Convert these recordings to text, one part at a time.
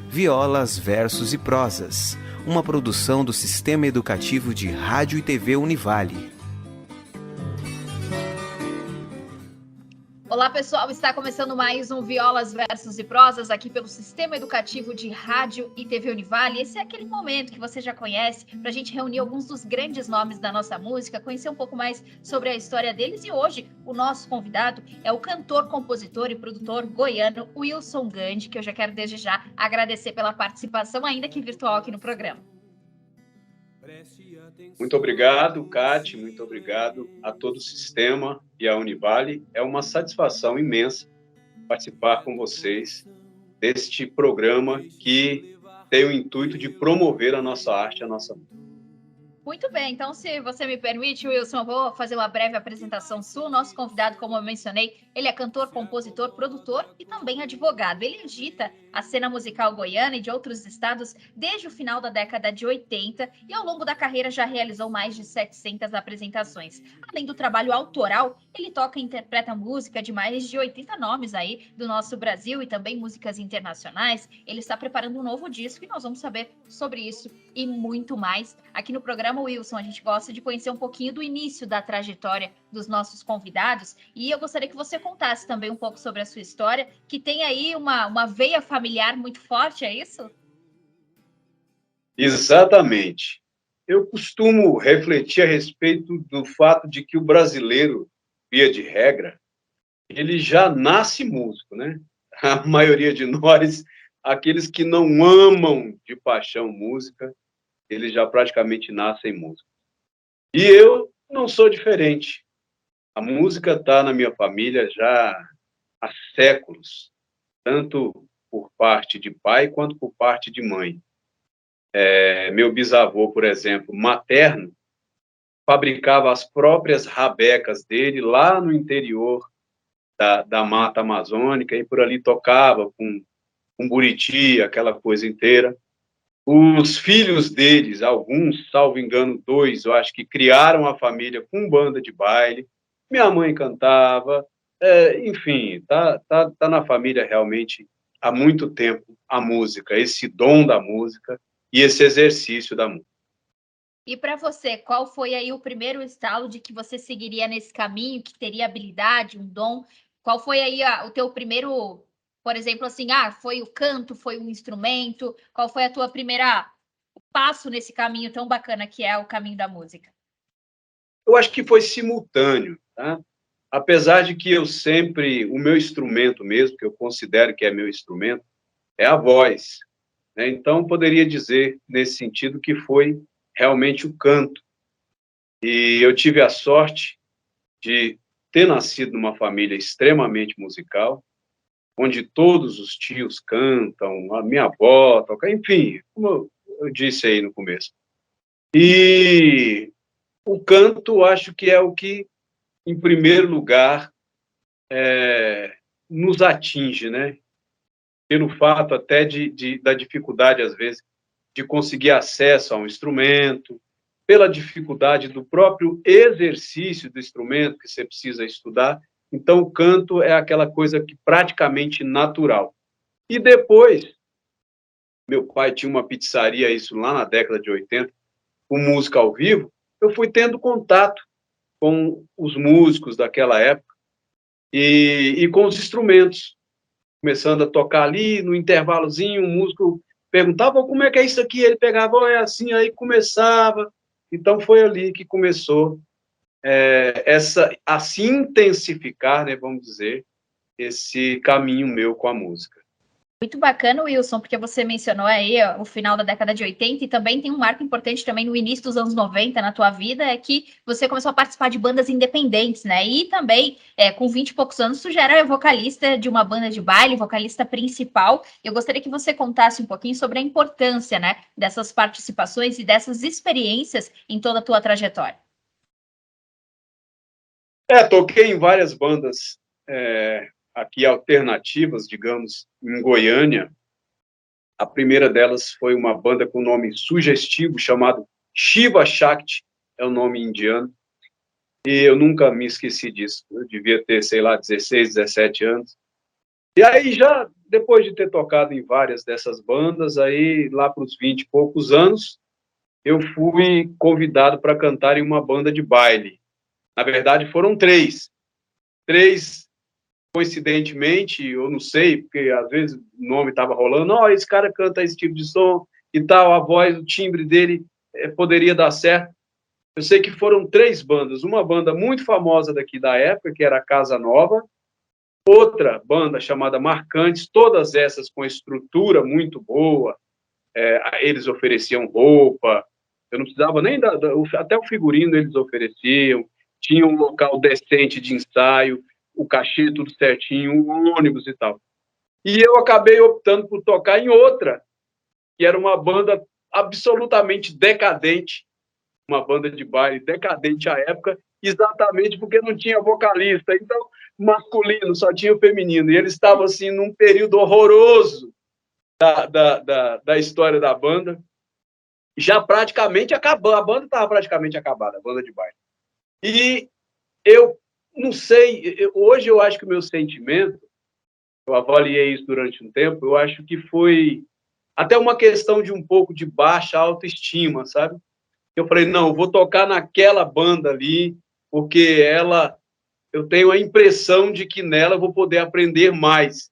Violas, Versos e Prosas, uma produção do Sistema Educativo de Rádio e TV Univale. Olá pessoal, está começando mais um Violas, Versos e Prosas aqui pelo Sistema Educativo de Rádio e TV Univale. Esse é aquele momento que você já conhece para a gente reunir alguns dos grandes nomes da nossa música, conhecer um pouco mais sobre a história deles. E hoje o nosso convidado é o cantor, compositor e produtor goiano Wilson Gandhi, que eu já quero desde já agradecer pela participação, ainda que virtual, aqui no programa. Muito obrigado, Cate, muito obrigado a todo o sistema e a Univale. É uma satisfação imensa participar com vocês deste programa que tem o intuito de promover a nossa arte, a nossa música. Muito bem, então se você me permite, Wilson, eu vou fazer uma breve apresentação sua. Nosso convidado, como eu mencionei, ele é cantor, compositor, produtor e também advogado. Ele agita a cena musical goiana e de outros estados desde o final da década de 80 e ao longo da carreira já realizou mais de 700 apresentações. Além do trabalho autoral, ele toca e interpreta música de mais de 80 nomes aí do nosso Brasil e também músicas internacionais. Ele está preparando um novo disco e nós vamos saber sobre isso e muito mais aqui no programa. Wilson, a gente gosta de conhecer um pouquinho do início da trajetória dos nossos convidados e eu gostaria que você contasse também um pouco sobre a sua história, que tem aí uma veia familiar muito forte, é isso? Exatamente. Eu costumo refletir a respeito do fato de que o brasileiro, via de regra, ele já nasce músico, né? A maioria de nós, aqueles que não amam de paixão música, eles já praticamente nascem músicos. E eu não sou diferente. A música está na minha família já há séculos, tanto por parte de pai quanto por parte de mãe. Meu bisavô, por exemplo, materno, fabricava as próprias rabecas dele lá no interior da Mata Amazônica e por ali tocava com buriti, aquela coisa inteira. Os filhos deles, alguns, salvo engano, 2, eu acho que criaram a família com banda de baile. Minha mãe cantava, enfim, tá na família realmente há muito tempo a música, esse dom da música e esse exercício da música. E para você, qual foi aí o primeiro estalo de que você seguiria nesse caminho, que teria habilidade, um dom? Qual foi aí o teu primeiro, por exemplo, assim, foi o canto, foi um instrumento? Qual foi a tua primeira passo nesse caminho tão bacana que é o caminho da música? Eu acho que foi simultâneo, tá? Apesar de que o meu instrumento mesmo, que eu considero que é meu instrumento, é a voz, né? Então, poderia dizer, nesse sentido, que foi realmente o canto. E eu tive a sorte de ter nascido numa família extremamente musical, onde todos os tios cantam, a minha avó toca, enfim, como eu disse aí no começo. E o canto, acho que é o que, em primeiro lugar, nos atinge, né? Pelo fato até da dificuldade, às vezes, de conseguir acesso a um instrumento, pela dificuldade do próprio exercício do instrumento que você precisa estudar. Então, o canto é aquela coisa que praticamente natural. E depois, meu pai tinha uma pizzaria, isso lá na década de 80, com música ao vivo, eu fui tendo contato com os músicos daquela época e com os instrumentos, começando a tocar ali, no intervalozinho, um músico perguntava como é que é isso aqui, ele pegava, é assim, aí começava. Então, foi ali que começou a se intensificar, né, vamos dizer, esse caminho meu com a música. Muito bacana, Wilson, porque você mencionou aí o final da década de 80 e também tem um marco importante também no início dos anos 90 na tua vida, é que você começou a participar de bandas independentes, né? E também, com 20 e poucos anos, tu já era vocalista de uma banda de baile, vocalista principal. Eu gostaria que você contasse um pouquinho sobre a importância, né, dessas participações e dessas experiências em toda a tua trajetória. Toquei em várias bandas aqui alternativas, digamos, em Goiânia. A primeira delas foi uma banda com nome sugestivo, chamado Shiva Shakti, é o nome indiano, e eu nunca me esqueci disso. Eu devia ter, sei lá, 16, 17 anos, E aí, já depois de ter tocado em várias dessas bandas, aí lá para os 20 e poucos anos, eu fui convidado para cantar em uma banda de baile. Na verdade, foram três. Três, coincidentemente, eu não sei, porque às vezes o nome estava rolando, esse cara canta esse tipo de som e tal, a voz, o timbre dele poderia dar certo. Eu sei que foram três bandas, uma banda muito famosa daqui da época, que era a Casa Nova, outra banda chamada Marcantes, todas essas com estrutura muito boa, eles ofereciam roupa, eu não precisava nem até o figurino eles ofereciam, tinha um local decente de ensaio, o cachê tudo certinho, um ônibus e tal. E eu acabei optando por tocar em outra, que era uma banda absolutamente decadente, uma banda de baile decadente à época, exatamente porque não tinha vocalista, então masculino, só tinha o feminino, e eles estavam assim num período horroroso da história da banda, já praticamente acabou, a banda estava praticamente acabada, a banda de baile. E eu não sei, hoje eu acho que o meu sentimento, eu avaliei isso durante um tempo, eu acho que foi até uma questão de um pouco de baixa autoestima, sabe? Eu falei, não, eu vou tocar naquela banda ali, porque eu tenho a impressão de que nela eu vou poder aprender mais.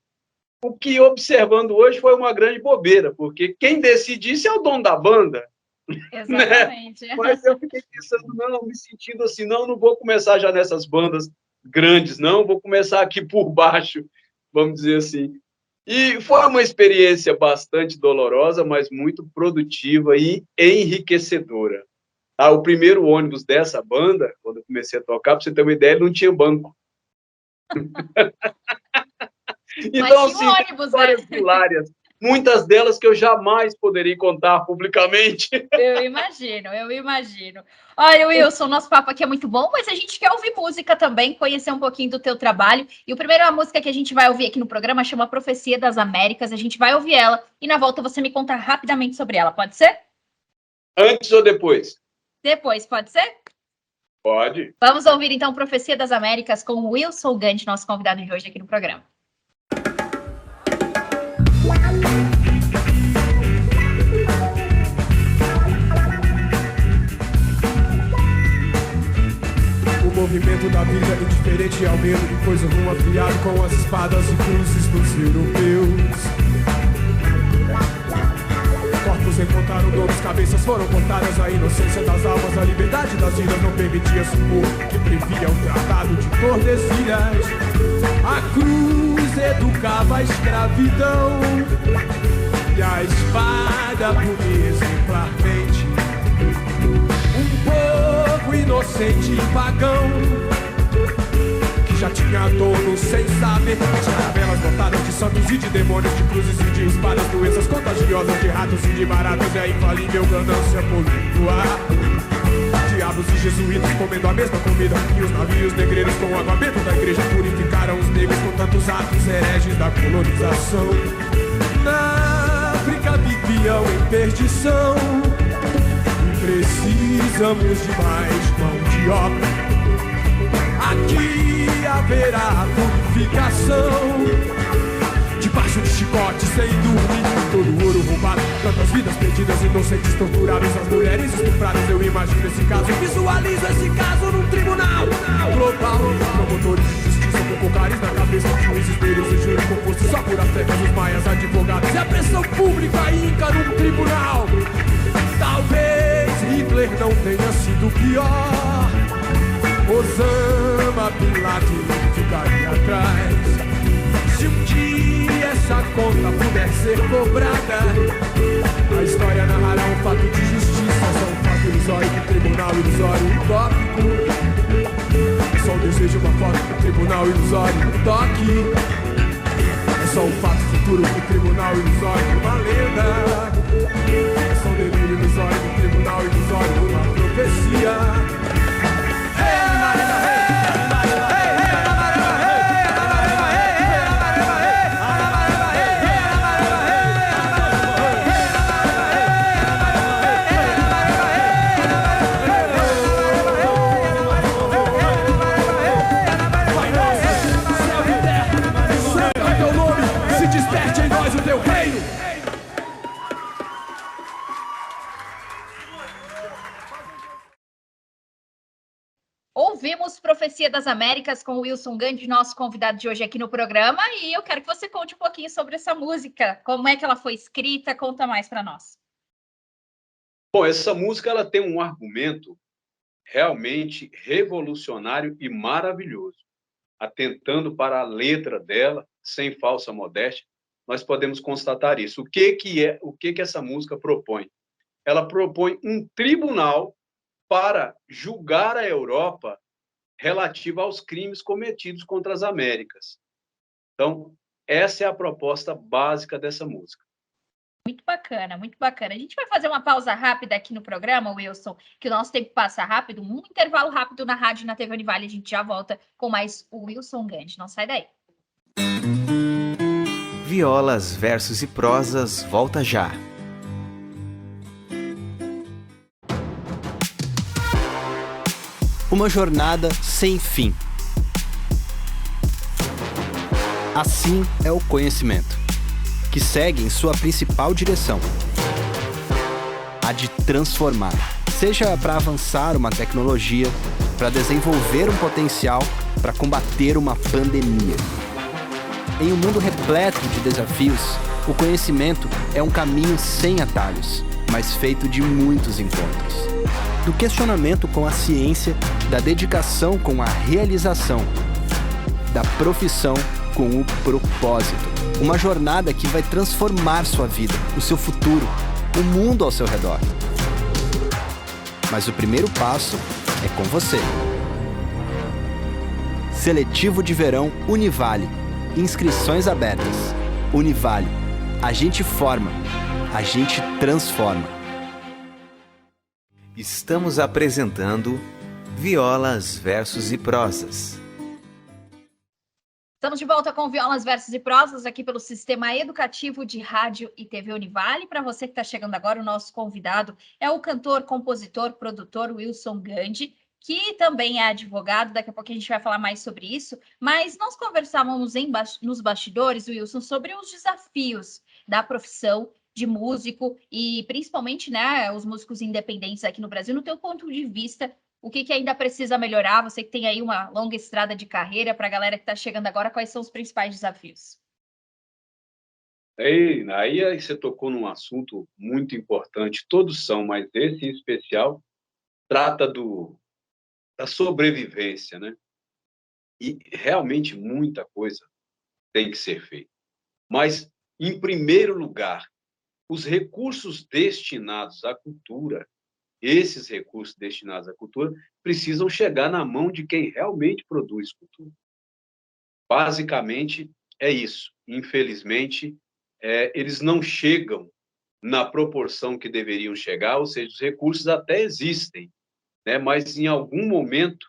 O que, observando hoje, foi uma grande bobeira, porque quem decide isso é o dono da banda. Exatamente. Né? Mas eu fiquei pensando, não, me sentindo assim, não vou começar já nessas bandas grandes, não, vou começar aqui por baixo, vamos dizer assim. E foi uma experiência bastante dolorosa, mas muito produtiva e enriquecedora. O primeiro ônibus dessa banda, quando eu comecei a tocar, para você ter uma ideia, ele não tinha banco. Então, assim, ônibus, histórias hilárias, muitas delas que eu jamais poderia contar publicamente. Eu imagino. Olha, Wilson, nosso papo aqui é muito bom, mas a gente quer ouvir música também, conhecer um pouquinho do teu trabalho. E a primeira música que a gente vai ouvir aqui no programa chama Profecia das Américas. A gente vai ouvir ela e na volta você me conta rapidamente sobre ela, pode ser? Antes ou depois? Depois, pode ser? Pode. Vamos ouvir então Profecia das Américas com o Wilson Gant, nosso convidado de hoje aqui no programa. O movimento da vida é indiferente ao medo de coisa ruim afiado com as espadas e cruzes dos europeus. Corpos encontraram nomes, cabeças foram cortadas, a inocência das almas, a liberdade das vidas não permitia supor que previa o tratado de Tordesilhas. A cruz educava a escravidão e a espada punia exemplarmente um povo inocente e pagão que já tinha dono sem saber. Tinha velas lotadas de santos e de demônios, de cruzes e de espadas, doenças contagiosas, de ratos e de baratas, e a infalível ganância poluindo o ar. Diabos e jesuítas comendo a mesma comida, e os navios negreiros com o aguamento da igreja purificaram os negros com tantos atos hereges da colonização. Na África viviam em perdição e precisamos de mais mão de obra. Aqui haverá purificação, debaixo de chicote, sem dormir, todo o ouro roubado, tantas vidas perdidas, inocentes torturadas, as mulheres estupradas. Eu imagino esse caso, visualizo esse caso num tribunal global. Promotores de justiça com cocares na cabeça, juízes, peritos e júri composto só por astecas, os maias, advogados e a pressão pública inca num tribunal. Talvez Hitler não tenha sido pior, Osama Bin Laden ficaria atrás. Se um dia essa conta puder ser cobrada, a história narrará um fato de justiça, só um fato ilusório de tribunal ilusório utópico. É só um desejo, uma foto do tribunal ilusório, um toque. É só um fato futuro do tribunal ilusório, uma lenda. É só um delírio ilusório do tribunal ilusório, uma profecia. Teu nome Profecia das Américas com o Wilson Gandhi, nosso convidado de hoje aqui no programa, e eu quero que você conte um pouquinho sobre essa música, como é que ela foi escrita, conta mais para nós. Bom, essa música ela tem um argumento realmente revolucionário e maravilhoso. Atentando para a letra dela, sem falsa modéstia, nós podemos constatar isso. O que essa música propõe? Ela propõe um tribunal para julgar a Europa relativa aos crimes cometidos contra as Américas. Então, essa é a proposta básica dessa música. Muito bacana, muito bacana. A gente vai fazer uma pausa rápida aqui no programa, Wilson, que o nosso tempo passa rápido, um intervalo rápido na rádio e na TV Univale. A gente já volta com mais o Wilson Gandhi. Não sai daí. Violas, versos e prosas, volta já. Uma jornada sem fim. Assim é o conhecimento, que segue em sua principal direção, a de transformar. Seja para avançar uma tecnologia, para desenvolver um potencial, para combater uma pandemia. Em um mundo repleto de desafios, o conhecimento é um caminho sem atalhos, mas feito de muitos encontros. Do questionamento com a ciência, da dedicação com a realização, da profissão com o propósito. Uma jornada que vai transformar sua vida, o seu futuro, o mundo ao seu redor. Mas o primeiro passo é com você. Seletivo de Verão Univale. Inscrições abertas. Univale. A gente forma. A gente transforma. Estamos apresentando Violas, versos e prosas. Estamos de volta com Violas, Versos e Prosas aqui pelo Sistema Educativo de Rádio e TV Univale. Para você que está chegando agora, o nosso convidado é o cantor, compositor, produtor Wilson Gandhi, que também é advogado. Daqui a pouco a gente vai falar mais sobre isso. Mas nós conversávamos nos bastidores, Wilson, sobre os desafios da profissão de músico e principalmente, né, os músicos independentes aqui no Brasil. No teu ponto de vista, o que ainda precisa melhorar? Você que tem aí uma longa estrada de carreira, para a galera que está chegando agora, quais são os principais desafios? Aí você tocou num assunto muito importante. Todos são, mas esse em especial trata da sobrevivência, né? E realmente muita coisa tem que ser feita. Mas, em primeiro lugar, os recursos destinados à cultura, esses recursos destinados à cultura, precisam chegar na mão de quem realmente produz cultura. Basicamente, é isso. Infelizmente, eles não chegam na proporção que deveriam chegar, ou seja, os recursos até existem, né? Mas, em algum momento,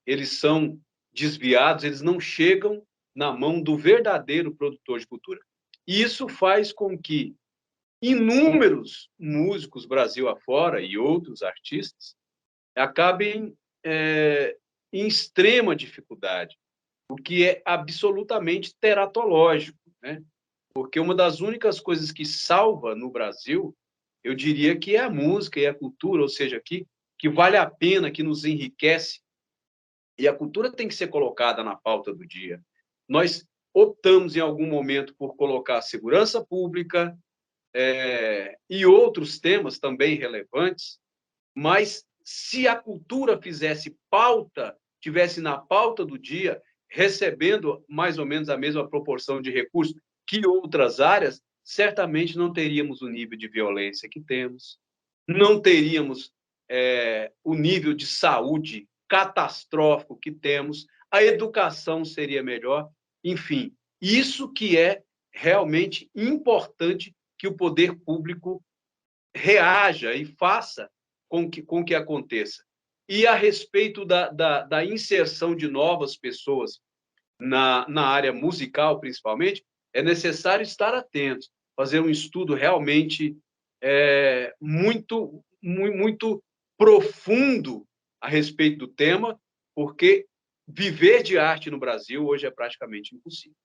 eles são desviados, eles não chegam na mão do verdadeiro produtor de cultura. E isso faz com que inúmeros músicos Brasil afora e outros artistas acabem em extrema dificuldade, o que é absolutamente teratológico, né? Porque uma das únicas coisas que salva no Brasil, eu diria que é a música e a cultura, ou seja, que vale a pena, que nos enriquece, e a cultura tem que ser colocada na pauta do dia. Nós optamos em algum momento por colocar a segurança pública, e outros temas também relevantes, mas se a cultura fizesse pauta, tivesse na pauta do dia, recebendo mais ou menos a mesma proporção de recursos que outras áreas, certamente não teríamos o nível de violência que temos, não teríamos o nível de saúde catastrófico que temos, a educação seria melhor, enfim, isso que é realmente importante que o poder público reaja e faça com que aconteça. E a respeito da inserção de novas pessoas na área musical, principalmente, é necessário estar atento, fazer um estudo realmente muito, muito profundo a respeito do tema, porque viver de arte no Brasil hoje é praticamente impossível.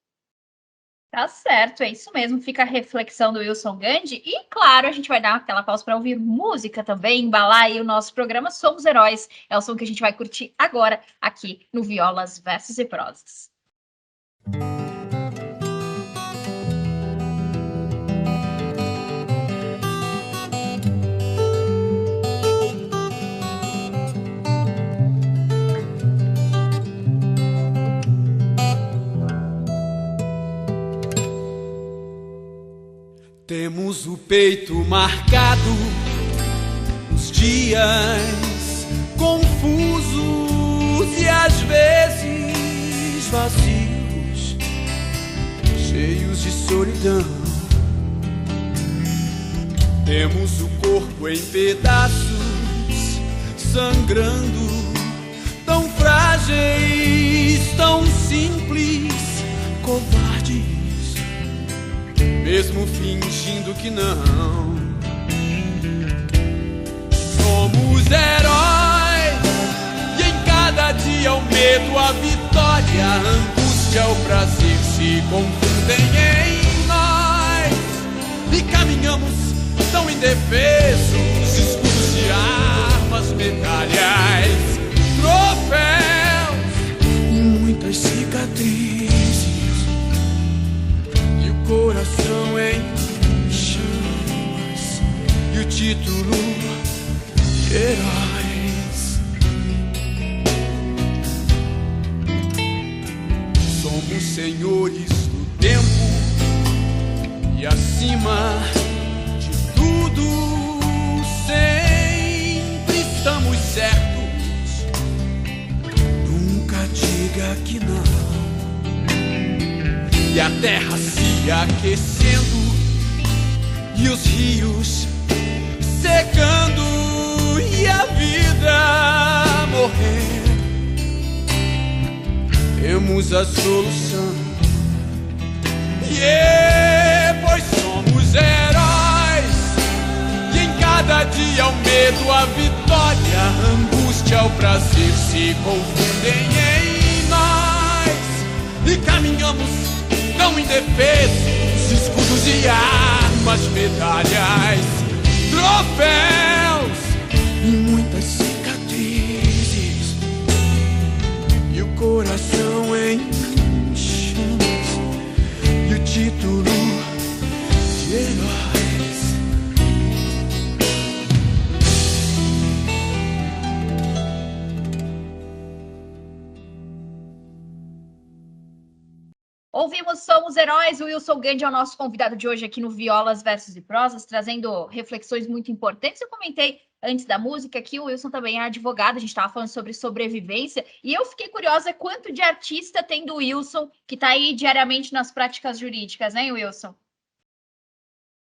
Tá certo, é isso mesmo. Fica a reflexão do Wilson Gandhi. E, claro, a gente vai dar aquela pausa para ouvir música também, embalar aí o nosso programa Somos Heróis. É o som que a gente vai curtir agora aqui no Violas, Versos e Prosas. Temos o peito marcado, os dias confusos e às vezes vazios, cheios de solidão. Temos o corpo em pedaços, sangrando, tão frágeis, tão simples, covardes, mesmo fingindo que não. Somos heróis, e em cada dia o medo, a vitória, a angústia, o prazer se confundem em nós. E caminhamos tão indefesos, escudos de armas, medalhas, troféus e muitas cicatrizes. Coração em chamas e o título de heróis. Somos senhores do tempo e acima de tudo sempre estamos certos. Nunca diga que não. E a terra se aquecendo e os rios secando e a vida morrendo. Temos a solução, pois somos heróis. E em cada dia o medo, a vitória, a angústia, o prazer se confundem em nós. E caminhamos tão indefesos, escudos e armas, medalhas, troféus e muitas cicatrizes. E o coração em chamas e o título de heróis. Ouvimos Somos Heróis, o Wilson Gandhi é o nosso convidado de hoje aqui no Violas, Versos e Prosas, trazendo reflexões muito importantes. Eu comentei antes da música que o Wilson também é advogado, a gente estava falando sobre sobrevivência, e eu fiquei curiosa quanto de artista tem do Wilson, que está aí diariamente nas práticas jurídicas, né, Wilson?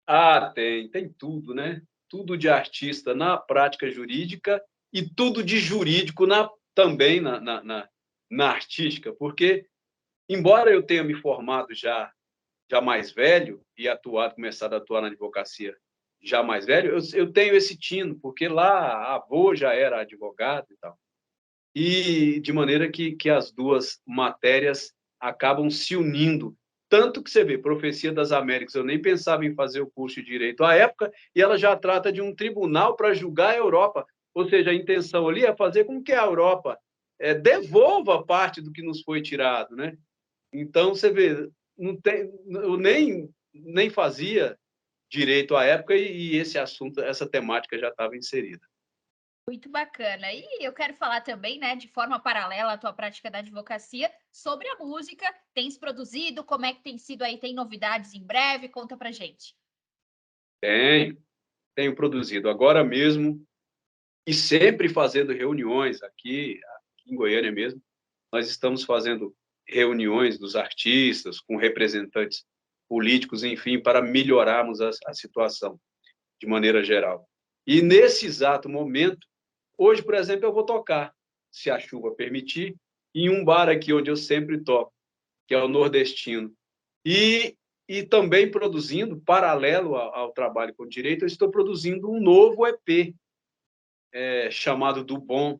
Ah, tem tudo, né? Tudo de artista na prática jurídica e tudo de jurídico também na artística, porque embora eu tenha me formado já mais velho e começado a atuar na advocacia já mais velho, eu tenho esse tino, porque lá avô já era advogado e tal. E de maneira que as duas matérias acabam se unindo. Tanto que você vê, Profecia das Américas, eu nem pensava em fazer o curso de Direito à época, e ela já trata de um tribunal para julgar a Europa. Ou seja, a intenção ali é fazer com que a Europa devolva parte do que nos foi tirado, né? Então, você vê, eu nem fazia direito à época e esse assunto, essa temática já estava inserida. Muito bacana. E eu quero falar também, né, de forma paralela à tua prática da advocacia, sobre a música. Tens produzido? Como é que tem sido aí? Tem novidades em breve? Conta pra gente. Tenho produzido agora mesmo e sempre fazendo reuniões aqui em Goiânia mesmo. Nós estamos fazendo reuniões dos artistas com representantes políticos, enfim, para melhorarmos a situação de maneira geral. E nesse exato momento, hoje, por exemplo, eu vou tocar, se a chuva permitir, em um bar aqui onde eu sempre toco, que é o Nordestino. E também produzindo, paralelo ao trabalho com direito, eu estou produzindo um novo EP, chamado Do Bom,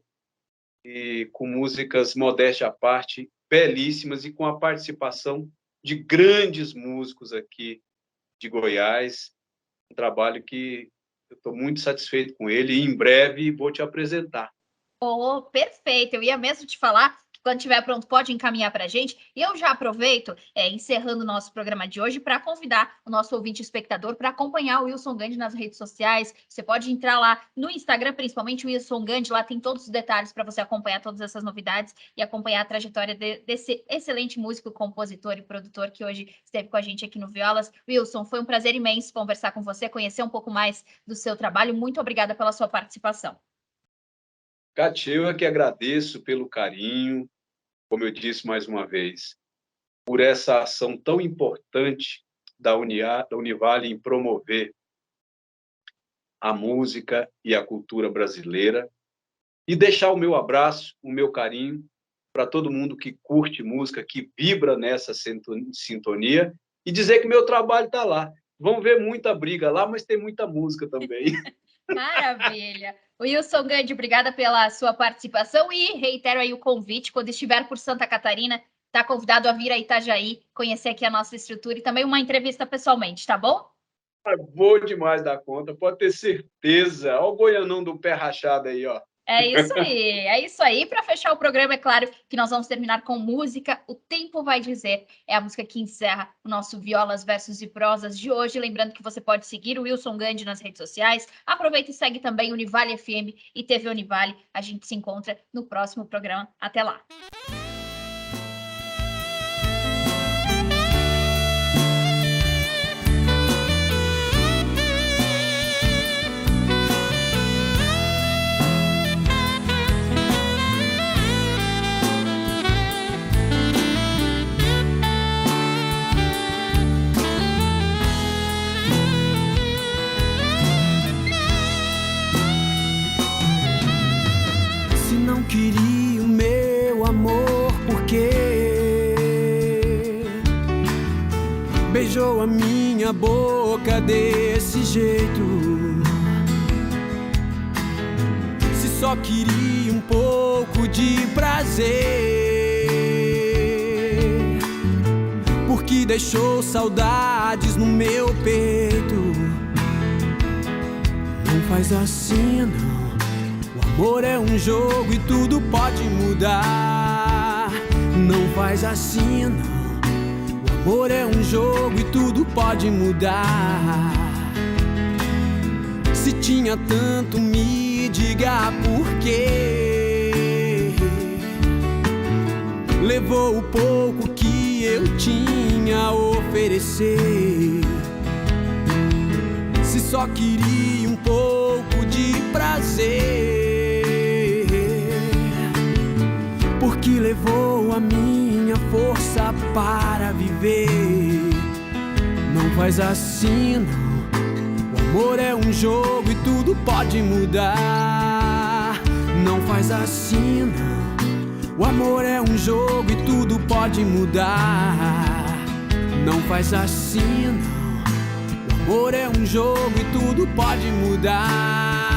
e com músicas, modéstia à parte, belíssimas, e com a participação de grandes músicos aqui de Goiás, um trabalho que eu estou muito satisfeito com ele, e em breve vou te apresentar. Oh, perfeito. Eu ia mesmo te falar que quando estiver pronto, pode encaminhar para a gente. E eu já aproveito, encerrando o nosso programa de hoje, para convidar o nosso ouvinte espectador para acompanhar o Wilson Gandhi nas redes sociais. Você pode entrar lá no Instagram, principalmente o Wilson Gandhi, lá tem todos os detalhes para você acompanhar todas essas novidades e acompanhar a trajetória desse excelente músico, compositor e produtor que hoje esteve com a gente aqui no Violas. Wilson, foi um prazer imenso conversar com você, conhecer um pouco mais do seu trabalho. Muito obrigada pela sua participação. Cátia, eu é que agradeço pelo carinho, como eu disse mais uma vez, por essa ação tão importante da Univale em promover a música e a cultura brasileira, e deixar o meu abraço, o meu carinho para todo mundo que curte música, que vibra nessa sintonia, e dizer que meu trabalho está lá. Vão ver muita briga lá, mas tem muita música também. Maravilha. Wilson Gandhi, obrigada pela sua participação e reitero aí o convite, quando estiver por Santa Catarina, está convidado a vir a Itajaí, conhecer aqui a nossa estrutura e também uma entrevista pessoalmente, tá bom? Vou demais dar conta, pode ter certeza. Olha o goianão do pé rachado aí, ó. É isso aí. Para fechar o programa, é claro que nós vamos terminar com música. O Tempo Vai Dizer é a música que encerra o nosso Violas, Versos e Prosas de hoje. Lembrando que você pode seguir o Wilson Gandhi nas redes sociais. Aproveita e segue também Univale FM e TV Univale. A gente se encontra no próximo programa. Até lá. Queria o meu amor porque beijou a minha boca desse jeito. Se só queria um pouco de prazer, porque deixou saudades no meu peito. Não faz assim não. Amor é um jogo e tudo pode mudar. Não faz assim não. O amor é um jogo e tudo pode mudar. Se tinha tanto, me diga por quê. Levou o pouco que eu tinha a oferecer. Se só queria um pouco de prazer, porque levou a minha força para viver. Não faz assim não. O amor é um jogo e tudo pode mudar. Não faz assim não. O amor é um jogo e tudo pode mudar. Não faz assim não. O amor é um jogo e tudo pode mudar.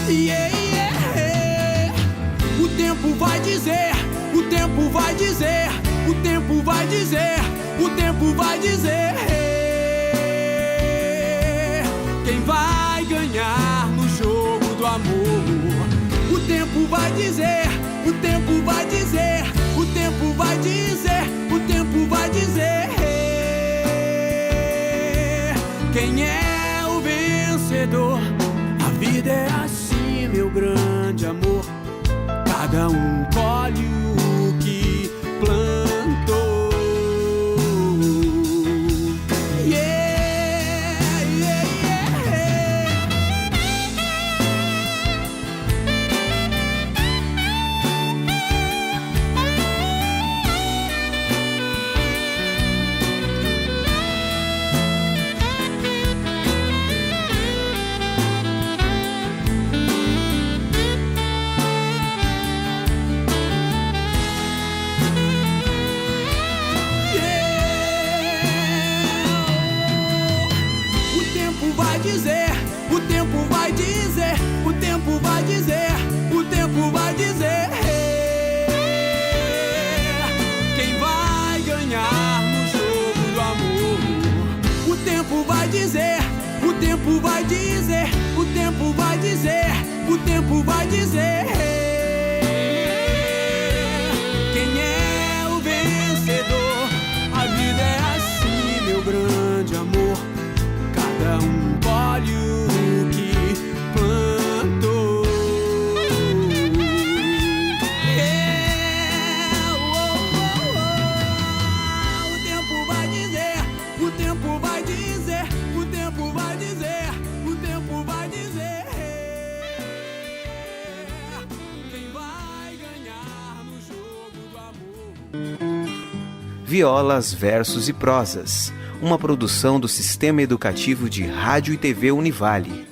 Yeah, yeah. O tempo vai dizer, o tempo vai dizer, o tempo vai dizer, o tempo vai dizer quem vai ganhar no jogo do amor. O tempo vai dizer, o tempo vai dizer, o tempo vai dizer, o tempo vai dizer quem é o vencedor. A vida é assim, meu grande amor. Cada um colhe o que plantou. Yeah, yeah, yeah. O tempo vai dizer, o tempo vai dizer, o tempo vai dizer dizer, o tempo vai dizer, o tempo vai dizer. Quem é o vencedor? A vida é assim, meu grande amor. Cada um colhe o que plantou. O tempo vai dizer, o tempo vai dizer, o tempo vai dizer, o tempo vai dizer. Quem vai ganhar no jogo do amor? Violas, Versos e Prosas, uma produção do Sistema Educativo de Rádio e TV Univale.